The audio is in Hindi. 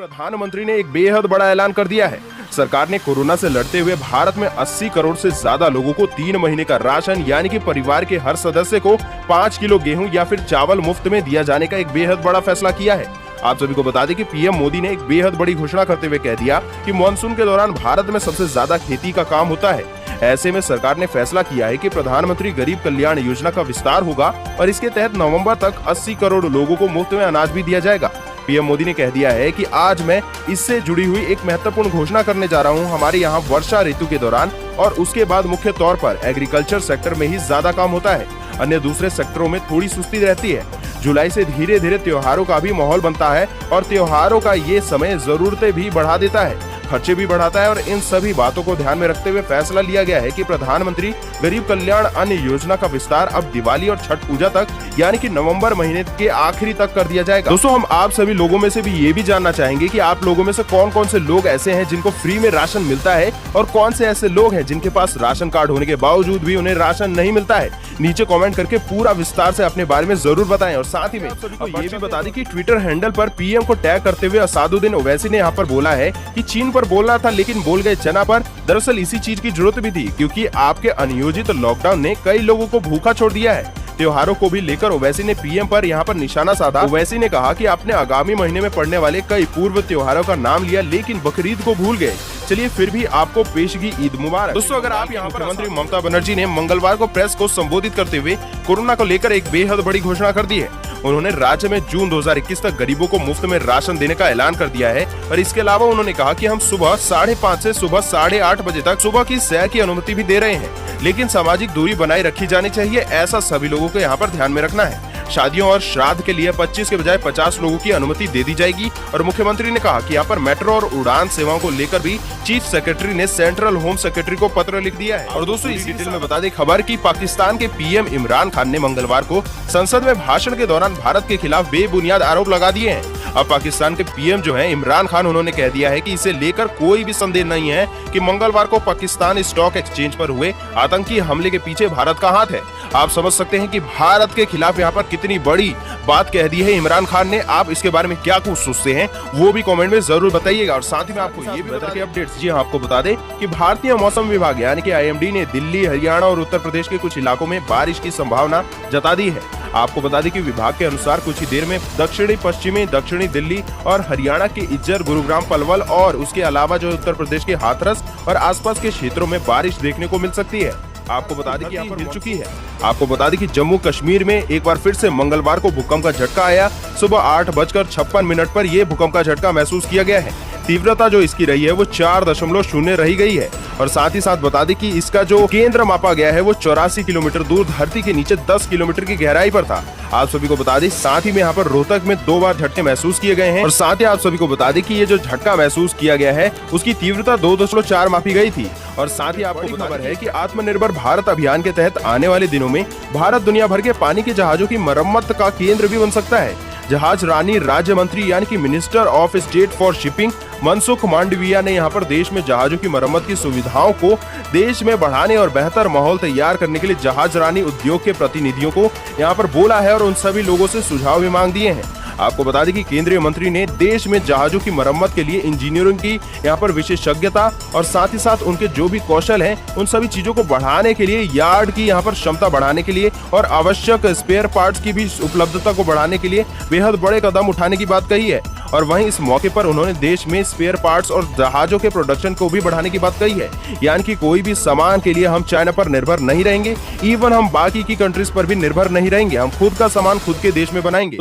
प्रधानमंत्री ने एक बेहद बड़ा ऐलान कर दिया है। सरकार ने कोरोना से लड़ते हुए भारत में 80 करोड़ से ज्यादा लोगों को 3 महीने का राशन यानी कि परिवार के हर सदस्य को 5 किलो गेहूं या फिर चावल मुफ्त में दिया जाने का एक बेहद बड़ा फैसला किया है। आप सभी को बता दें कि पीएम मोदी ने एक बेहद बड़ी घोषणा करते हुए कह दिया कि मानसून के दौरान भारत में सबसे ज्यादा खेती का काम होता है। ऐसे में सरकार ने फैसला किया है कि प्रधानमंत्री गरीब कल्याण योजना का विस्तार होगा और इसके तहत नवंबर तक 80 करोड़ लोगों को मुफ्त में अनाज भी दिया जाएगा। पीएम मोदी ने कह दिया है कि आज मैं इससे जुड़ी हुई एक महत्वपूर्ण घोषणा करने जा रहा हूं। हमारे यहाँ वर्षा ऋतु के दौरान और उसके बाद मुख्य तौर पर एग्रीकल्चर सेक्टर में ही ज्यादा काम होता है, अन्य दूसरे सेक्टरों में थोड़ी सुस्ती रहती है। जुलाई से धीरे धीरे त्योहारों का भी माहौल बनता है और त्योहारों का ये समय जरूरतें भी बढ़ा देता है, खर्चे भी बढ़ाता है और इन सभी बातों को ध्यान में रखते हुए फैसला लिया गया है कि प्रधानमंत्री गरीब कल्याण अन्न योजना का विस्तार अब दिवाली और छठ पूजा तक यानी कि नवंबर महीने के आखिरी तक कर दिया जाएगा। दोस्तों, हम आप सभी लोगों में से भी ये भी जानना चाहेंगे कि आप लोगों में से कौन कौन से लोग ऐसे हैं जिनको फ्री में राशन मिलता है और कौन से ऐसे लोग हैं जिनके पास राशन कार्ड होने के बावजूद भी उन्हें राशन नहीं मिलता है। नीचे कमेंट करके पूरा विस्तार से अपने बारे में जरूर बताएं और साथ ही में सभी को ये भी बता दें कि ट्विटर हैंडल पर पीएम को टैग करते हुए असादुद्दीन ओवैसी ने यहाँ पर बोला है कि चीन पर बोलना था लेकिन बोल गए चना पर। दरअसल इसी चीज की जरूरत भी थी क्योंकि आपके अनियोजित लॉकडाउन ने कई लोगों को भूखा छोड़ दिया है। त्योहारों को भी लेकर ओवैसी ने पीएम पर यहाँ पर निशाना साधा। ओवैसी ने कहा कि आपने आगामी महीने में पड़ने वाले कई पूर्व त्योहारों का नाम लिया लेकिन बकरीद को भूल गए। चलिए फिर भी आपको पेशगी ईद मुबारक। दोस्तों, अगर आप यहाँ पर मुख्यमंत्री ममता बनर्जी ने मंगलवार को प्रेस को संबोधित करते हुए कोरोना को लेकर एक बेहद बड़ी घोषणा कर दी है। उन्होंने राज्य में जून 2021 तक गरीबों को मुफ्त में राशन देने का ऐलान कर दिया है और इसके अलावा उन्होंने कहा कि हम सुबह 5:30 से सुबह 8:30 बजे तक सुबह की सैर की अनुमति भी दे रहे हैं, लेकिन सामाजिक दूरी बनाए रखी जानी चाहिए। ऐसा सभी लोगों को यहाँ पर ध्यान में रखना है। शादियों और श्राद्ध के लिए 25 के बजाय 50 लोगों की अनुमति दे दी जाएगी और मुख्यमंत्री ने कहा कि यहाँ पर मेट्रो और उड़ान सेवाओं को लेकर भी चीफ सेक्रेटरी ने सेंट्रल होम सेक्रेटरी को पत्र लिख दिया है। और दोस्तों, इस डिटेल में बता दें खबर कि पाकिस्तान के पीएम इमरान खान ने मंगलवार को संसद में भाषण के दौरान भारत के खिलाफ बेबुनियाद आरोप लगा दिए हैं। अब पाकिस्तान के पीएम जो हैं इमरान खान, उन्होंने कह दिया है कि इसे लेकर कोई भी संदेह नहीं है कि मंगलवार को पाकिस्तान स्टॉक एक्सचेंज पर हुए आतंकी हमले के पीछे भारत का हाथ है। आप समझ सकते हैं कि भारत के खिलाफ यहाँ पर कितनी बड़ी बात कह दी है इमरान खान ने। आप इसके बारे में क्या कुछ सोचते हैं वो भी कमेंट में जरूर बताइएगा। और साथ ही में आपको ये वेदर के अपडेट्स जी आपको बता दें कि भारतीय मौसम विभाग यानी कि IMD ने दिल्ली, हरियाणा और उत्तर प्रदेश के कुछ इलाकों में बारिश की संभावना जता दी है। आपको बता दें कि विभाग के अनुसार कुछ ही देर में दक्षिणी पश्चिमी दक्षिणी दिल्ली और हरियाणा के इज्जर, गुरुग्राम, पलवल और उसके अलावा जो उत्तर प्रदेश के हाथरस और आसपास के क्षेत्रों में बारिश देखने को मिल सकती है। आपको बता दें कि यहाँ पर मिल चुकी है। आपको बता दें कि जम्मू कश्मीर में एक बार फिर से मंगलवार को भूकंप का झटका आया। सुबह 8:56 पर यह भूकंप का झटका महसूस किया गया है। तीव्रता जो इसकी रही है वो 4.0 रही गई है और साथ ही साथ बता दें कि इसका जो केंद्र मापा गया है वो 84 किलोमीटर दूर धरती के नीचे 10 किलोमीटर की गहराई पर था। आप सभी को बता दें साथ ही में यहाँ पर रोहतक में 2 बार झटके महसूस किए गए हैं और साथ ही आप सभी को बता दें कि ये जो झटका महसूस किया गया है उसकी तीव्रता 2.4 मापी गई थी। और साथ ही आपको खबर है कि आत्मनिर्भर भारत अभियान के तहत आने वाले दिनों में भारत दुनिया भर के पानी के जहाजों की मरम्मत का केंद्र भी बन सकता है। जहाज रानी राज्य मंत्री यानी कि minister of state for shipping Mansukh Mandaviya ने यहाँ पर देश में जहाजों की मरम्मत की सुविधाओं को देश में बढ़ाने और बेहतर माहौल तैयार करने के लिए जहाज रानी उद्योग के प्रतिनिधियों को यहाँ पर बोला है और उन सभी लोगों से सुझाव भी मांग दिए हैं। आपको बता दें कि केंद्रीय मंत्री ने देश में जहाजों की मरम्मत के लिए इंजीनियरिंग की यहाँ पर विशेषज्ञता और साथ ही साथ उनके जो भी कौशल हैं उन सभी चीजों को बढ़ाने के लिए, यार्ड की यहाँ पर क्षमता बढ़ाने के लिए और आवश्यक स्पेयर पार्ट्स की भी उपलब्धता को बढ़ाने के लिए बेहद बड़े कदम उठाने की बात कही है। और वहीं इस मौके पर उन्होंने देश में स्पेयर पार्ट्स और जहाजों के प्रोडक्शन को भी बढ़ाने की बात कही है। यानी कि कोई भी सामान के लिए हम चाइना पर निर्भर नहीं रहेंगे, इवन हम बाकी की कंट्रीज पर भी निर्भर नहीं रहेंगे। हम खुद का सामान खुद के देश में बनाएंगे।